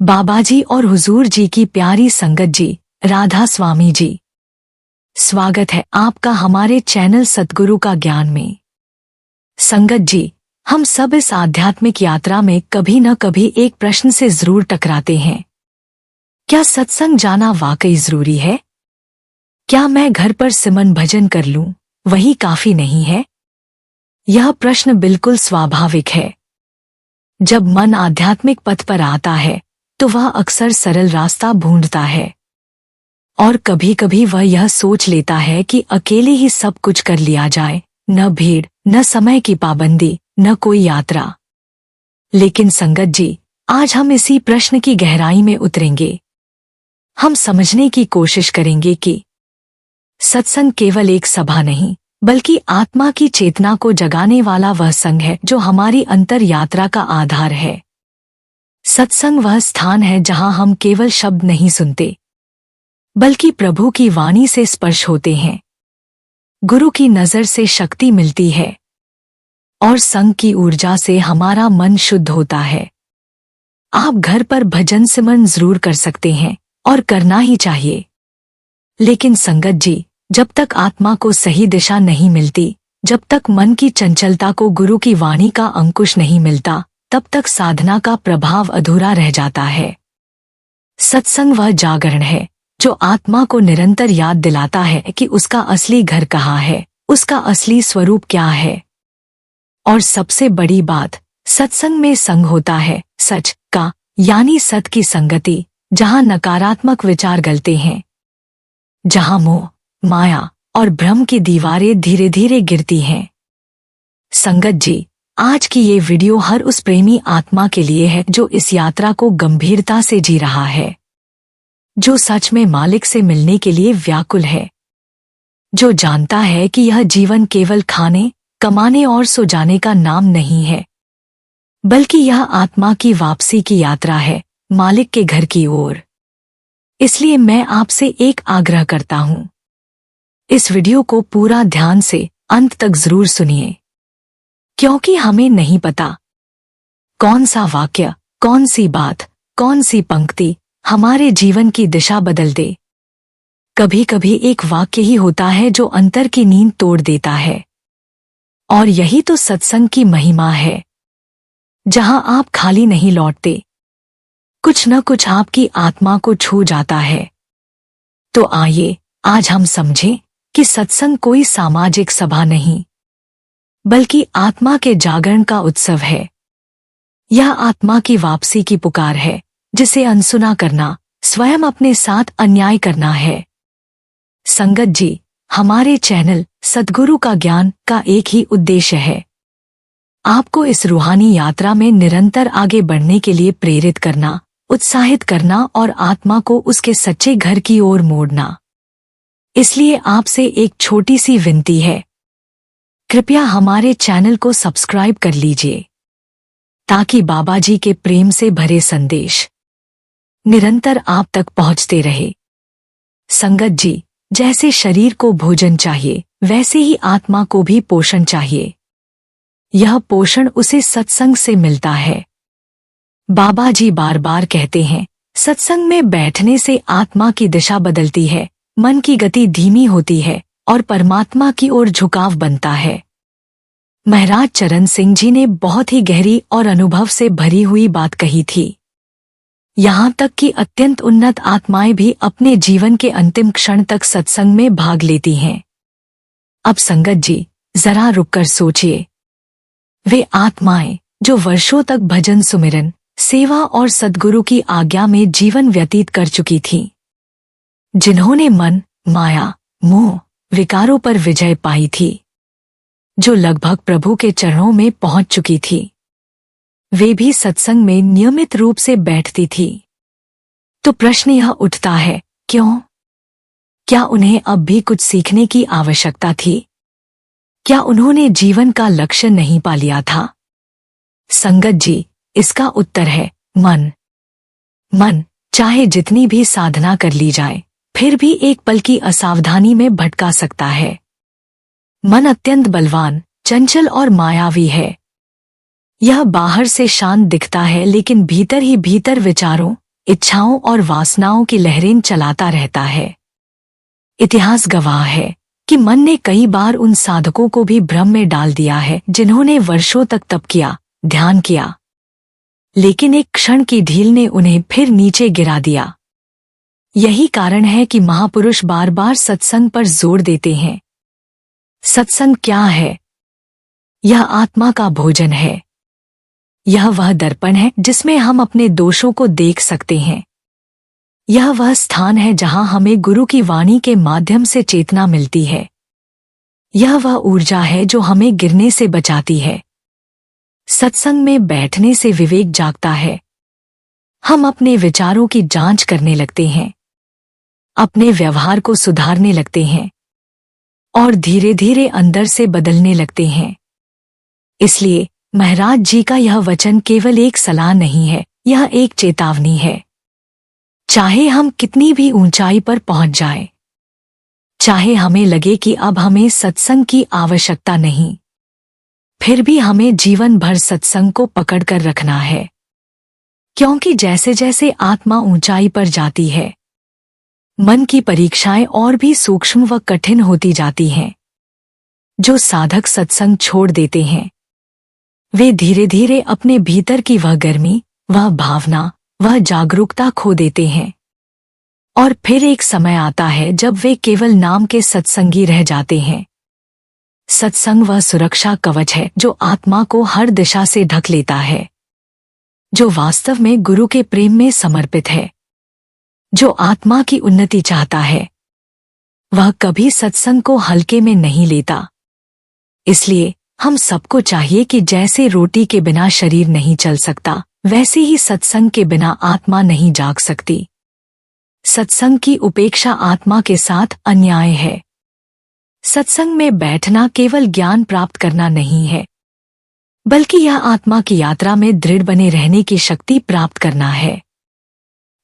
बाबा जी और हुजूर जी की प्यारी संगत जी, राधा स्वामी जी, स्वागत है आपका हमारे चैनल सतगुरु का ज्ञान में। संगत जी, हम सब इस आध्यात्मिक यात्रा में कभी न कभी एक प्रश्न से जरूर टकराते हैं। क्या सत्संग जाना वाकई जरूरी है? क्या मैं घर पर सिमरन भजन कर लूं, वही काफी नहीं है? यह प्रश्न बिल्कुल स्वाभाविक है। जब मन आध्यात्मिक पथ पर आता है तो वह अक्सर सरल रास्ता ढूंढता है और कभी कभी वह यह सोच लेता है कि अकेले ही सब कुछ कर लिया जाए, न भीड़, न समय की पाबंदी, न कोई यात्रा। लेकिन संगत जी, आज हम इसी प्रश्न की गहराई में उतरेंगे। हम समझने की कोशिश करेंगे कि सत्संग केवल एक सभा नहीं, बल्कि आत्मा की चेतना को जगाने वाला वह संग है जो हमारी अंतर यात्रा का आधार है। सत्संग वह स्थान है जहां हम केवल शब्द नहीं सुनते, बल्कि प्रभु की वाणी से स्पर्श होते हैं, गुरु की नजर से शक्ति मिलती है और संग की ऊर्जा से हमारा मन शुद्ध होता है। आप घर पर भजन सिमरन जरूर कर सकते हैं और करना ही चाहिए, लेकिन संगत जी, जब तक आत्मा को सही दिशा नहीं मिलती, जब तक मन की चंचलता को गुरु की वाणी का अंकुश नहीं मिलता, तब तक साधना का प्रभाव अधूरा रह जाता है। सत्संग वह जागरण है जो आत्मा को निरंतर याद दिलाता है कि उसका असली घर कहाँ है, उसका असली स्वरूप क्या है। और सबसे बड़ी बात, सत्संग में संग होता है सच का, यानी सत की संगति, जहां नकारात्मक विचार गलते हैं, जहां मोह, माया और भ्रम की दीवारें धीरे धीरे गिरती हैं। संगत जी, आज की ये वीडियो हर उस प्रेमी आत्मा के लिए है जो इस यात्रा को गंभीरता से जी रहा है, जो सच में मालिक से मिलने के लिए व्याकुल है, जो जानता है कि यह जीवन केवल खाने, कमाने और सो जाने का नाम नहीं है, बल्कि यह आत्मा की वापसी की यात्रा है, मालिक के घर की ओर। इसलिए मैं आपसे एक आग्रह करता हूं, इस वीडियो को पूरा ध्यान से अंत तक जरूर सुनिए, क्योंकि हमें नहीं पता कौन सा वाक्य, कौन सी बात, कौन सी पंक्ति हमारे जीवन की दिशा बदल दे। कभी कभी एक वाक्य ही होता है जो अंतर की नींद तोड़ देता है, और यही तो सत्संग की महिमा है, जहां आप खाली नहीं लौटते, कुछ न कुछ आपकी आत्मा को छू जाता है। तो आइए आज हम समझें कि सत्संग कोई सामाजिक सभा नहीं, बल्कि आत्मा के जागरण का उत्सव है। यह आत्मा की वापसी की पुकार है, जिसे अनसुना करना स्वयं अपने साथ अन्याय करना है। संगत जी, हमारे चैनल सतगुरु का ज्ञान का एक ही उद्देश्य है, आपको इस रूहानी यात्रा में निरंतर आगे बढ़ने के लिए प्रेरित करना, उत्साहित करना और आत्मा को उसके सच्चे घर की ओर मोड़ना। इसलिए आपसे एक छोटी सी विनती है, कृपया हमारे चैनल को सब्सक्राइब कर लीजिए, ताकि बाबा जी के प्रेम से भरे संदेश निरंतर आप तक पहुंचते रहे। संगत जी, जैसे शरीर को भोजन चाहिए, वैसे ही आत्मा को भी पोषण चाहिए। यह पोषण उसे सत्संग से मिलता है। बाबा जी बार बार कहते हैं, सत्संग में बैठने से आत्मा की दिशा बदलती है, मन की गति धीमी होती है और परमात्मा की ओर झुकाव बनता है। महाराज चरण सिंह जी ने बहुत ही गहरी और अनुभव से भरी हुई बात कही थी। यहाँ तक कि अत्यंत उन्नत आत्माएं भी अपने जीवन के अंतिम क्षण तक सत्संग में भाग लेती हैं। अब संगत जी, जरा रुककर सोचिए, वे आत्माएं जो वर्षों तक भजन सुमिरन, सेवा और सद्गुरु की आज्ञा में जीवन व्यतीत कर चुकी थीं, जिन्होंने मन, माया, मोह, विकारों पर विजय पाई थी, जो लगभग प्रभु के चरणों में पहुंच चुकी थी, वे भी सत्संग में नियमित रूप से बैठती थी। तो प्रश्न यह उठता है, क्यों? क्या उन्हें अब भी कुछ सीखने की आवश्यकता थी? क्या उन्होंने जीवन का लक्ष्य नहीं पा लिया था? संगत जी, इसका उत्तर है मन चाहे जितनी भी साधना कर ली जाए, फिर भी एक पल की असावधानी में भटका सकता है। मन अत्यंत बलवान, चंचल और मायावी है। यह बाहर से शांत दिखता है, लेकिन भीतर ही भीतर विचारों, इच्छाओं और वासनाओं की लहरें चलाता रहता है। इतिहास गवाह है कि मन ने कई बार उन साधकों को भी भ्रम में डाल दिया है जिन्होंने वर्षों तक तप किया, ध्यान किया, लेकिन एक क्षण की ढील ने उन्हें फिर नीचे गिरा दिया। यही कारण है कि महापुरुष बार बार सत्संग पर जोर देते हैं। सत्संग क्या है? यह आत्मा का भोजन है। यह वह दर्पण है जिसमें हम अपने दोषों को देख सकते हैं। यह वह स्थान है जहां हमें गुरु की वाणी के माध्यम से चेतना मिलती है। यह वह ऊर्जा है जो हमें गिरने से बचाती है। सत्संग में बैठने से विवेक जागता है। हम अपने विचारों की जांच करने लगते हैं, अपने व्यवहार को सुधारने लगते हैं और धीरे धीरे अंदर से बदलने लगते हैं। इसलिए महाराज जी का यह वचन केवल एक सलाह नहीं है, यह एक चेतावनी है। चाहे हम कितनी भी ऊंचाई पर पहुंच जाएं, चाहे हमें लगे कि अब हमें सत्संग की आवश्यकता नहीं, फिर भी हमें जीवन भर सत्संग को पकड़कर रखना है। क्योंकि जैसे जैसे आत्मा ऊंचाई पर जाती है, मन की परीक्षाएं और भी सूक्ष्म व कठिन होती जाती हैं। जो साधक सत्संग छोड़ देते हैं, वे धीरे धीरे अपने भीतर की वह गर्मी, वह भावना, वह जागरूकता खो देते हैं और फिर एक समय आता है जब वे केवल नाम के सत्संगी रह जाते हैं। सत्संग वह सुरक्षा कवच है जो आत्मा को हर दिशा से ढक लेता है। जो वास्तव में गुरु के प्रेम में समर्पित है, जो आत्मा की उन्नति चाहता है, वह कभी सत्संग को हल्के में नहीं लेता। इसलिए हम सबको चाहिए कि जैसे रोटी के बिना शरीर नहीं चल सकता, वैसे ही सत्संग के बिना आत्मा नहीं जाग सकती। सत्संग की उपेक्षा आत्मा के साथ अन्याय है। सत्संग में बैठना केवल ज्ञान प्राप्त करना नहीं है, बल्कि यह आत्मा की यात्रा में दृढ़ बने रहने की शक्ति प्राप्त करना है।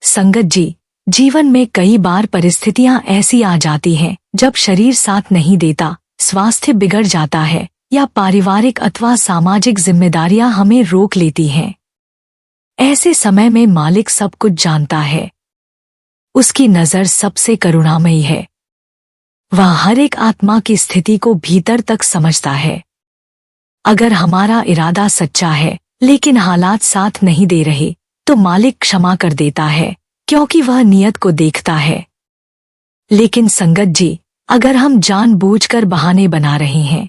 संगत जी, जीवन में कई बार परिस्थितियां ऐसी आ जाती हैं जब शरीर साथ नहीं देता, स्वास्थ्य बिगड़ जाता है या पारिवारिक अथवा सामाजिक जिम्मेदारियां हमें रोक लेती हैं। ऐसे समय में मालिक सब कुछ जानता है। उसकी नजर सबसे करुणामयी है। वह हर एक आत्मा की स्थिति को भीतर तक समझता है। अगर हमारा इरादा सच्चा है लेकिन हालात साथ नहीं दे रहे, तो मालिक क्षमा कर देता है, क्योंकि वह नियत को देखता है। लेकिन संगत जी, अगर हम जानबूझकर बहाने बना रहे हैं,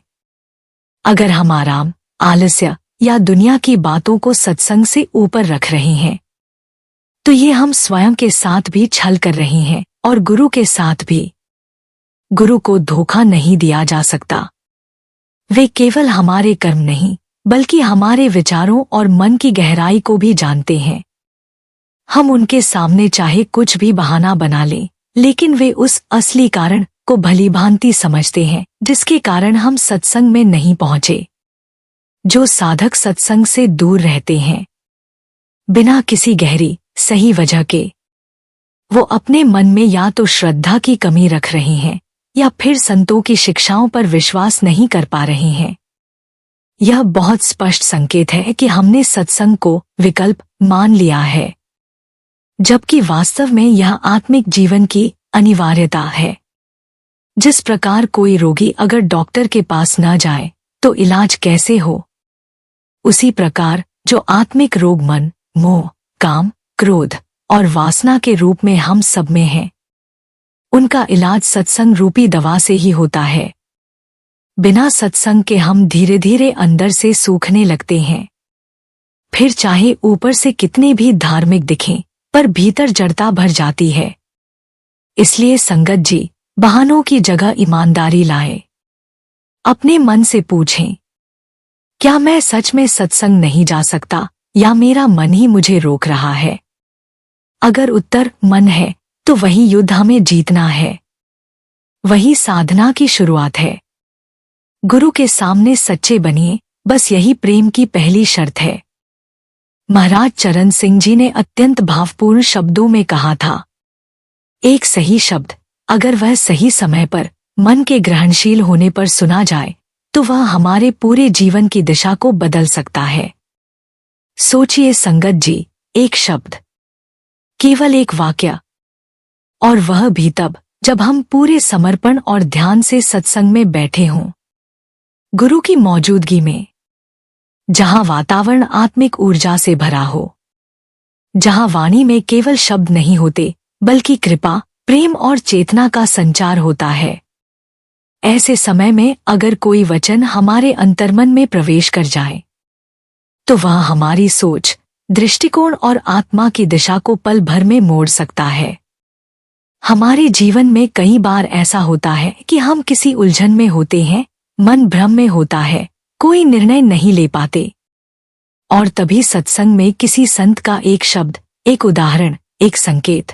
अगर हम आराम, आलस्य या दुनिया की बातों को सत्संग से ऊपर रख रहे हैं, तो ये हम स्वयं के साथ भी छल कर रहे हैं और गुरु के साथ भी। गुरु को धोखा नहीं दिया जा सकता। वे केवल हमारे कर्म नहीं, बल्कि हमारे विचारों और मन की गहराई को भी जानते हैं। हम उनके सामने चाहे कुछ भी बहाना बना लें, लेकिन वे उस असली कारण को भलीभांति समझते हैं जिसके कारण हम सत्संग में नहीं पहुंचे। जो साधक सत्संग से दूर रहते हैं, बिना किसी गहरी, सही वजह के, वो अपने मन में या तो श्रद्धा की कमी रख रहे हैं या फिर संतों की शिक्षाओं पर विश्वास नहीं कर पा रहे हैं। यह बहुत स्पष्ट संकेत है कि हमने सत्संग को विकल्प मान लिया है, जबकि वास्तव में यह आत्मिक जीवन की अनिवार्यता है। जिस प्रकार कोई रोगी अगर डॉक्टर के पास न जाए तो इलाज कैसे हो, उसी प्रकार जो आत्मिक रोग मन, मोह, काम, क्रोध और वासना के रूप में हम सब में हैं, उनका इलाज सत्संग रूपी दवा से ही होता है। बिना सत्संग के हम धीरे धीरे अंदर से सूखने लगते हैं। फिर चाहे ऊपर से कितने भी धार्मिक दिखें, पर भीतर जड़ता भर जाती है। इसलिए संगत जी, बहानों की जगह ईमानदारी लाएं। अपने मन से पूछें, क्या मैं सच में सत्संग नहीं जा सकता या मेरा मन ही मुझे रोक रहा है? अगर उत्तर मन है, तो वही युद्ध हमें जीतना है। वही साधना की शुरुआत है। गुरु के सामने सच्चे बनिए, बस यही प्रेम की पहली शर्त है। महाराज चरण सिंह जी ने अत्यंत भावपूर्ण शब्दों में कहा था, एक सही शब्द अगर वह सही समय पर मन के ग्रहणशील होने पर सुना जाए, तो वह हमारे पूरे जीवन की दिशा को बदल सकता है। सोचिए संगत जी, एक शब्द, केवल एक वाक्य, और वह भी तब जब हम पूरे समर्पण और ध्यान से सत्संग में बैठे हों, गुरु की मौजूदगी में, जहां वातावरण आत्मिक ऊर्जा से भरा हो, जहां वाणी में केवल शब्द नहीं होते बल्कि कृपा, प्रेम और चेतना का संचार होता है। ऐसे समय में अगर कोई वचन हमारे अंतर्मन में प्रवेश कर जाए तो वह हमारी सोच, दृष्टिकोण और आत्मा की दिशा को पल भर में मोड़ सकता है। हमारे जीवन में कई बार ऐसा होता है कि हम किसी उलझन में होते हैं, मन भ्रम में होता है, कोई निर्णय नहीं ले पाते, और तभी सत्संग में किसी संत का एक शब्द, एक उदाहरण, एक संकेत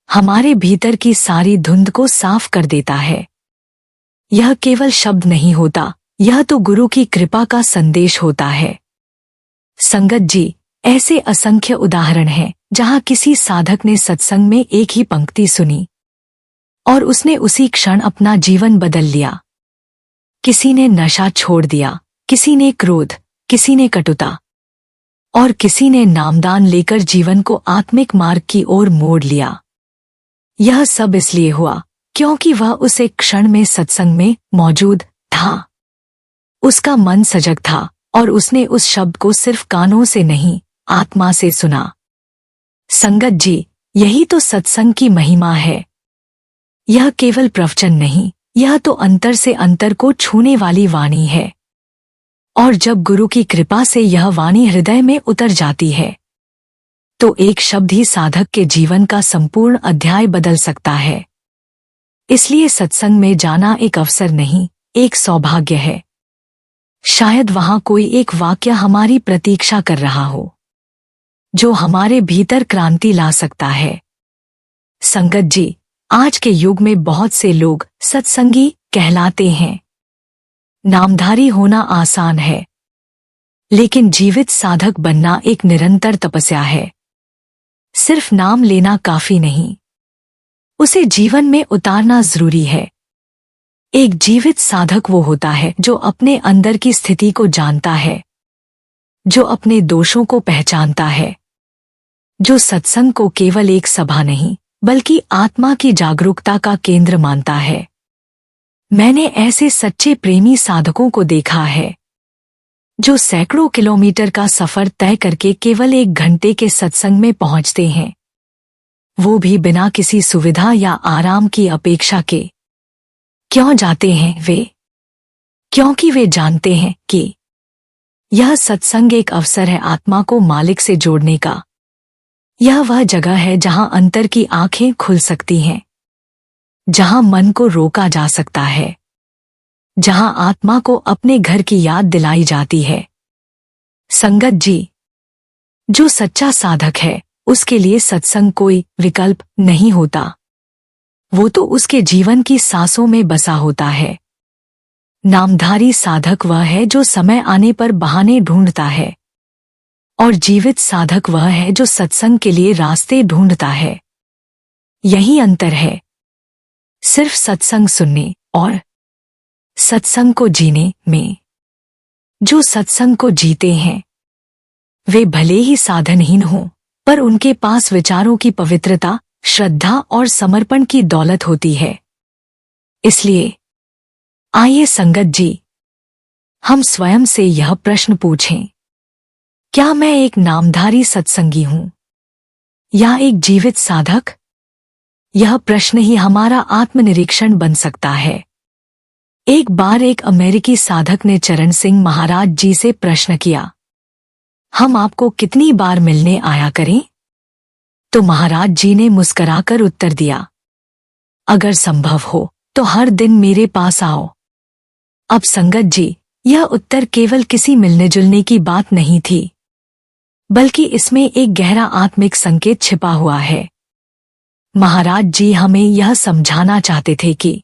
हमारे भीतर की सारी धुंध को साफ कर देता है। यह केवल शब्द नहीं होता, यह तो गुरु की कृपा का संदेश होता है। संगत जी, ऐसे असंख्य उदाहरण हैं जहां किसी साधक ने सत्संग में एक ही पंक्ति सुनी और उसने उसी क्षण अपना जीवन बदल लिया। किसी ने नशा छोड़ दिया, किसी ने क्रोध, किसी ने कटुता, और किसी ने नामदान लेकर जीवन को आत्मिक मार्ग की ओर मोड़ लिया। यह सब इसलिए हुआ क्योंकि वह उस एक क्षण में सत्संग में मौजूद था। उसका मन सजग था और उसने उस शब्द को सिर्फ कानों से नहीं, आत्मा से सुना। संगत जी, यही तो सत्संग की महिमा है। यह केवल प्रवचन नहीं, यह तो अंतर से अंतर को छूने वाली वाणी है। और जब गुरु की कृपा से यह वाणी हृदय में उतर जाती है तो एक शब्द ही साधक के जीवन का संपूर्ण अध्याय बदल सकता है। इसलिए सत्संग में जाना एक अवसर नहीं, एक सौभाग्य है। शायद वहां कोई एक वाक्य हमारी प्रतीक्षा कर रहा हो जो हमारे भीतर क्रांति ला सकता है। संगत जी, आज के युग में बहुत से लोग सत्संगी कहलाते हैं। नामधारी होना आसान है, लेकिन जीवित साधक बनना एक निरंतर तपस्या है। सिर्फ नाम लेना काफी नहीं, उसे जीवन में उतारना जरूरी है। एक जीवित साधक वो होता है जो अपने अंदर की स्थिति को जानता है, जो अपने दोषों को पहचानता है, जो सत्संग को केवल एक सभा नहीं बल्कि आत्मा की जागरूकता का केंद्र मानता है। मैंने ऐसे सच्चे प्रेमी साधकों को देखा है जो सैकड़ों किलोमीटर का सफर तय करके केवल 1 घंटे के सत्संग में पहुंचते हैं, वो भी बिना किसी सुविधा या आराम की अपेक्षा के। क्यों जाते हैं वे? क्योंकि वे जानते हैं कि यह सत्संग एक अवसर है आत्मा को मालिक से जोड़ने का। यह वह जगह है जहां अंतर की आंखें खुल सकती हैं, जहां मन को रोका जा सकता है, जहां आत्मा को अपने घर की याद दिलाई जाती है। संगत जी, जो सच्चा साधक है उसके लिए सत्संग कोई विकल्प नहीं होता, वो तो उसके जीवन की सांसों में बसा होता है। नामधारी साधक वह है जो समय आने पर बहाने ढूंढता है, और जीवित साधक वह है जो सत्संग के लिए रास्ते ढूंढता है। यही अंतर है, सिर्फ सत्संग सुनने और सत्संग को जीने में। जो सत्संग को जीते हैं वे भले ही साधनहीन हों, पर उनके पास विचारों की पवित्रता, श्रद्धा और समर्पण की दौलत होती है। इसलिए आइए संगत जी, हम स्वयं से यह प्रश्न पूछें, क्या मैं एक नामधारी सत्संगी हूं या एक जीवित साधक? यह प्रश्न ही हमारा आत्मनिरीक्षण बन सकता है। एक बार एक अमेरिकी साधक ने चरण सिंह महाराज जी से प्रश्न किया, हम आपको कितनी बार मिलने आया करें? तो महाराज जी ने मुस्कुराकर उत्तर दिया, अगर संभव हो तो हर दिन मेरे पास आओ। अब संगत जी, यह उत्तर केवल किसी मिलने जुलने की बात नहीं थी, बल्कि इसमें एक गहरा आत्मिक संकेत छिपा हुआ है। महाराज जी हमें यह समझाना चाहते थे कि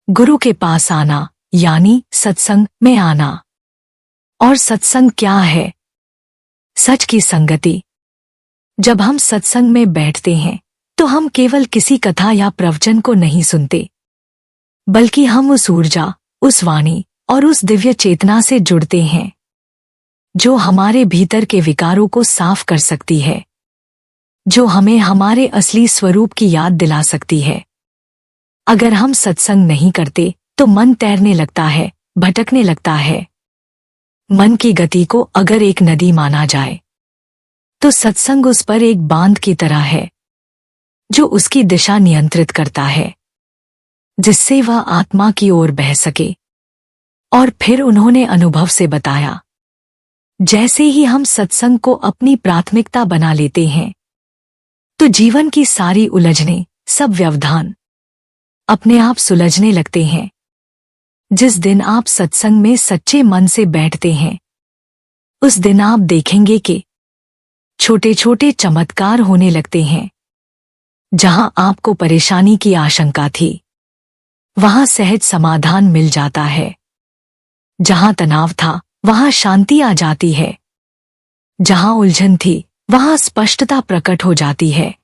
गुरु के पास आना यानी सत्संग में आना। और सत्संग क्या है? सच की संगति। जब हम सत्संग में बैठते हैं तो हम केवल किसी कथा या प्रवचन को नहीं सुनते, बल्कि हम उस ऊर्जा, उस वाणी और उस दिव्य चेतना से जुड़ते हैं जो हमारे भीतर के विकारों को साफ कर सकती है। जो हमें हमारे असली स्वरूप की याद दिला सकती है। अगर हम सत्संग नहीं करते तो मन तैरने लगता है, भटकने लगता है। मन की गति को अगर एक नदी माना जाए तो सत्संग उस पर एक बांध की तरह है, जो उसकी दिशा नियंत्रित करता है, जिससे वह आत्मा की ओर बह सके। और फिर उन्होंने अनुभव से बताया, जैसे ही हम सत्संग को अपनी प्राथमिकता बना लेते हैं तो जीवन की सारी उलझनें, सब व्यवधान अपने आप सुलझने लगते हैं। जिस दिन आप सत्संग में सच्चे मन से बैठते हैं, उस दिन आप देखेंगे कि छोटे छोटे चमत्कार होने लगते हैं। जहां आपको परेशानी की आशंका थी, वहां सहज समाधान मिल जाता है। जहां तनाव था, वहां शांति आ जाती है। जहां उलझन थी, वहां स्पष्टता प्रकट हो जाती है।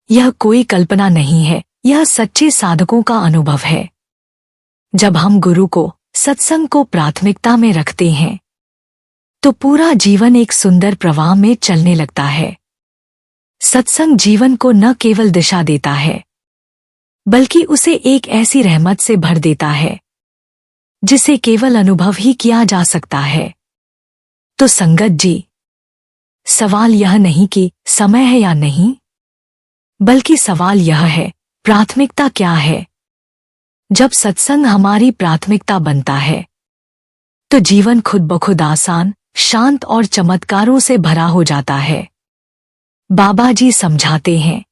यह कोई कल्पना नहीं है, यह सच्चे साधकों का अनुभव है। जब हम गुरु को, सत्संग को प्राथमिकता में रखते हैं तो पूरा जीवन एक सुंदर प्रवाह में चलने लगता है। सत्संग जीवन को न केवल दिशा देता है, बल्कि उसे एक ऐसी रहमत से भर देता है जिसे केवल अनुभव ही किया जा सकता है। तो संगत जी, सवाल यह नहीं कि समय है या नहीं, बल्कि सवाल यह है, प्राथमिकता क्या है। जब सत्संग हमारी प्राथमिकता बनता है तो जीवन खुद ब खुद आसान, शांत और चमत्कारों से भरा हो जाता है। बाबा जी समझाते हैं,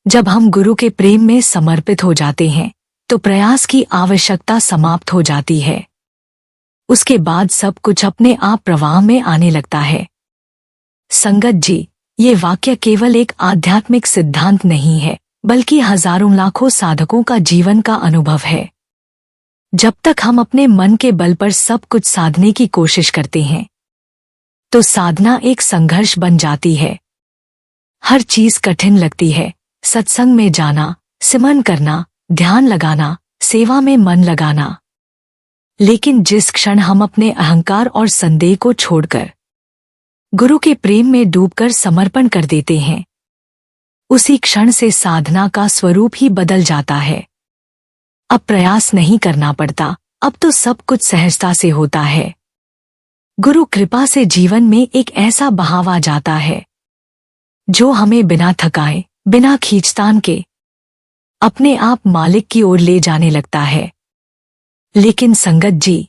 जब हम गुरु के प्रेम में समर्पित हो जाते हैं तो प्रयास की आवश्यकता समाप्त हो जाती है। उसके बाद सब कुछ अपने आप प्रवाह में आने लगता है। संगत जी, ये वाक्य केवल एक आध्यात्मिक सिद्धांत नहीं है, बल्कि हजारों लाखों साधकों का जीवन का अनुभव है। जब तक हम अपने मन के बल पर सब कुछ साधने की कोशिश करते हैं तो साधना एक संघर्ष बन जाती है। हर चीज कठिन लगती है, सत्संग में जाना, सिमरन करना, ध्यान लगाना, सेवा में मन लगाना। लेकिन जिस क्षण हम अपने अहंकार और संदेह को छोड़कर गुरु के प्रेम में डूबकर समर्पण कर देते हैं, उसी क्षण से साधना का स्वरूप ही बदल जाता है। अब प्रयास नहीं करना पड़ता, अब तो सब कुछ सहजता से होता है। गुरु कृपा से जीवन में एक ऐसा बहाव आ जाता है जो हमें बिना थकाए, बिना खींचतान के अपने आप मालिक की ओर ले जाने लगता है। लेकिन संगत जी,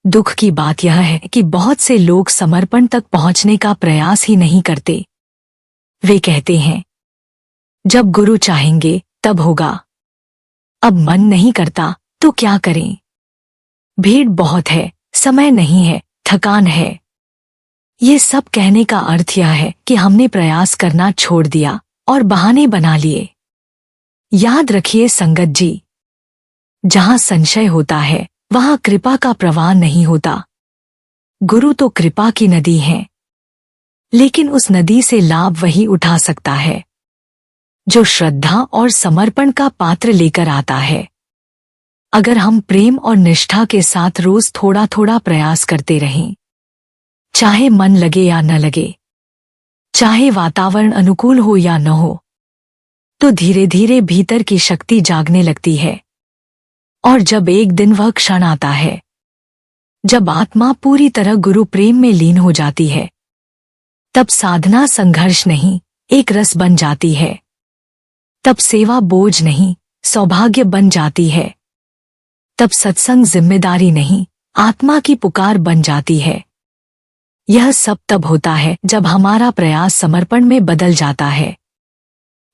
दुख की बात यह है कि बहुत से लोग समर्पण तक पहुंचने का प्रयास ही नहीं करते। वे कहते हैं, जब गुरु चाहेंगे तब होगा, अब मन नहीं करता तो क्या करें, भीड़ बहुत है, समय नहीं है, थकान है। ये सब कहने का अर्थ यह है कि हमने प्रयास करना छोड़ दिया और बहाने बना लिए। याद रखिए संगत जी, जहां संशय होता है वहां कृपा का प्रवाह नहीं होता। गुरु तो कृपा की नदी है, लेकिन उस नदी से लाभ वही उठा सकता है जो श्रद्धा और समर्पण का पात्र लेकर आता है। अगर हम प्रेम और निष्ठा के साथ रोज थोड़ा थोड़ा प्रयास करते रहें, चाहे मन लगे या न लगे, चाहे वातावरण अनुकूल हो या न हो, तो धीरे धीरे भीतर की शक्ति जागने लगती है। और जब एक दिन वह क्षण आता है जब आत्मा पूरी तरह गुरु प्रेम में लीन हो जाती है, तब साधना संघर्ष नहीं, एक रस बन जाती है। तब सेवा बोझ नहीं, सौभाग्य बन जाती है। तब सत्संग जिम्मेदारी नहीं, आत्मा की पुकार बन जाती है। यह सब तब होता है जब हमारा प्रयास समर्पण में बदल जाता है,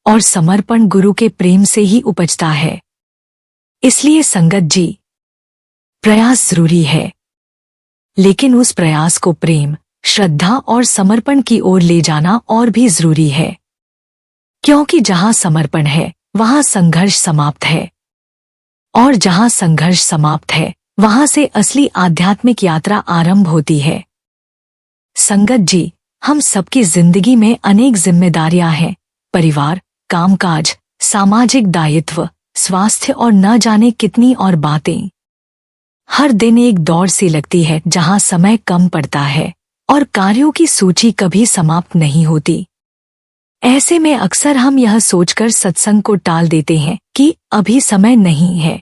और समर्पण गुरु के प्रेम से ही उपजता है। इसलिए संगत जी, प्रयास जरूरी है, लेकिन उस प्रयास को प्रेम, श्रद्धा और समर्पण की ओर ले जाना और भी जरूरी है। क्योंकि जहां समर्पण है वहां संघर्ष समाप्त है, और जहां संघर्ष समाप्त है वहां से असली आध्यात्मिक यात्रा आरंभ होती है। संगत जी, हम सबकी जिंदगी में अनेक जिम्मेदारियां हैं, परिवार, कामकाज, सामाजिक दायित्व, स्वास्थ्य और न जाने कितनी और बातें। हर दिन एक दौड़ सी लगती है जहां समय कम पड़ता है और कार्यों की सूची कभी समाप्त नहीं होती। ऐसे में अक्सर हम यह सोचकर सत्संग को टाल देते हैं कि अभी समय नहीं है,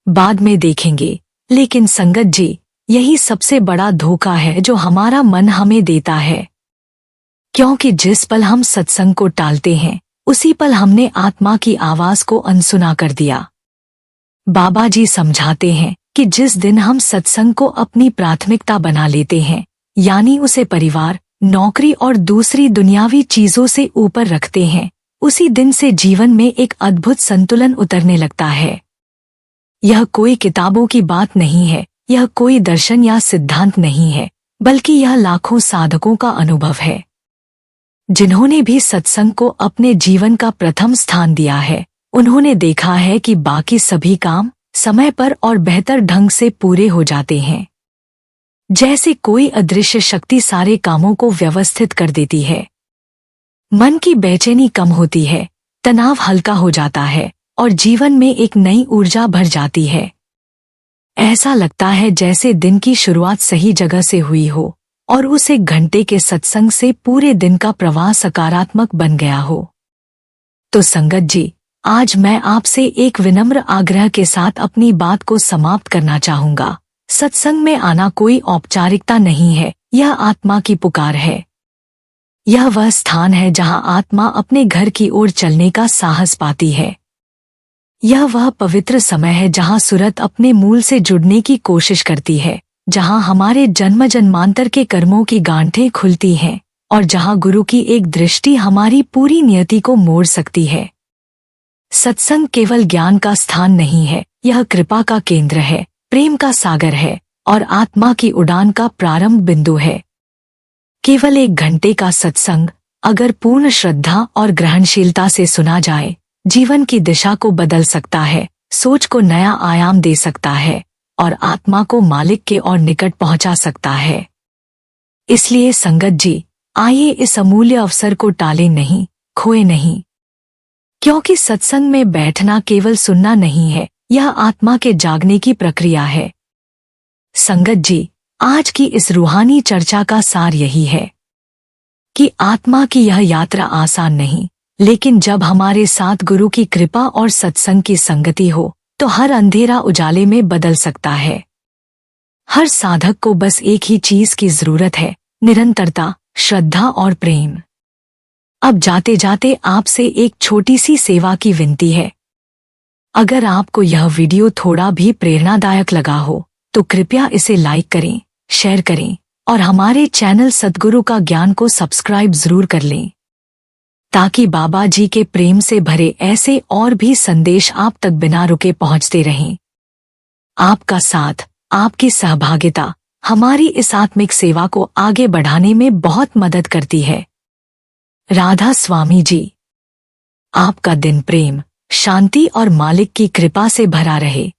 बाद में देखेंगे। लेकिन संगत जी, यही सबसे बड़ा धोखा है जो हमारा मन हमें देता है, क्योंकि जिस पल हम सत्संग को टालते हैं उसी पल हमने आत्मा की आवाज को अनसुना कर दिया। बाबा जी समझाते हैं कि जिस दिन हम सत्संग को अपनी प्राथमिकता बना लेते हैं, यानी उसे परिवार, नौकरी और दूसरी दुनियावी चीजों से ऊपर रखते हैं, उसी दिन से जीवन में एक अद्भुत संतुलन उतरने लगता है। यह कोई किताबों की बात नहीं है, यह कोई दर्शन या सिद्धांत नहीं है, बल्कि यह लाखों साधकों का अनुभव है, जिन्होंने भी सत्संग को अपने जीवन का प्रथम स्थान दिया है। उन्होंने देखा है कि बाकी सभी काम समय पर और बेहतर ढंग से पूरे हो जाते हैं, जैसे कोई अदृश्य शक्ति सारे कामों को व्यवस्थित कर देती है। मन की बेचैनी कम होती है, तनाव हल्का हो जाता है और जीवन में एक नई ऊर्जा भर जाती है। ऐसा लगता है जैसे दिन की शुरुआत सही जगह से हुई हो और उस 1 घंटे के सत्संग से पूरे दिन का प्रवाह सकारात्मक बन गया हो। तो संगत जी, आज मैं आपसे एक विनम्र आग्रह के साथ अपनी बात को समाप्त करना चाहूंगा। सत्संग में आना कोई औपचारिकता नहीं है, यह आत्मा की पुकार है। यह वह स्थान है जहां आत्मा अपने घर की ओर चलने का साहस पाती है। यह वह पवित्र समय है जहां सूरत अपने मूल से जुड़ने की कोशिश करती है, जहां हमारे जन्म जन्मांतर के कर्मों की गांठें खुलती हैं और जहां गुरु की एक दृष्टि हमारी पूरी नियति को मोड़ सकती है। सत्संग केवल ज्ञान का स्थान नहीं है, यह कृपा का केंद्र है, प्रेम का सागर है और आत्मा की उड़ान का प्रारंभ बिंदु है। केवल 1 घंटे का सत्संग अगर पूर्ण श्रद्धा और ग्रहणशीलता से सुना जाए, जीवन की दिशा को बदल सकता है, सोच को नया आयाम दे सकता है और आत्मा को मालिक के और निकट पहुंचा सकता है। इसलिए संगत जी, आइए इस अमूल्य अवसर को टालें नहीं, खोए नहीं, क्योंकि सत्संग में बैठना केवल सुनना नहीं है, यह आत्मा के जागने की प्रक्रिया है। संगत जी, आज की इस रूहानी चर्चा का सार यही है कि आत्मा की यह यात्रा आसान नहीं, लेकिन जब हमारे साथ गुरु की कृपा और सत्संग की संगति हो तो हर अंधेरा उजाले में बदल सकता है। हर साधक को बस एक ही चीज की जरूरत है, निरंतरता, श्रद्धा और प्रेम। अब जाते जाते आपसे एक छोटी सी सेवा की विनती है। अगर आपको यह वीडियो थोड़ा भी प्रेरणादायक लगा हो तो कृपया इसे लाइक करें, शेयर करें और हमारे चैनल सद्गुरु का ज्ञान को सब्सक्राइब जरूर कर लें, ताकि बाबा जी के प्रेम से भरे ऐसे और भी संदेश आप तक बिना रुके पहुंचते रहें। आपका साथ, आपकी सहभागिता हमारी इस आत्मिक सेवा को आगे बढ़ाने में बहुत मदद करती है। राधा स्वामी जी। आपका दिन प्रेम, शांति और मालिक की कृपा से भरा रहे।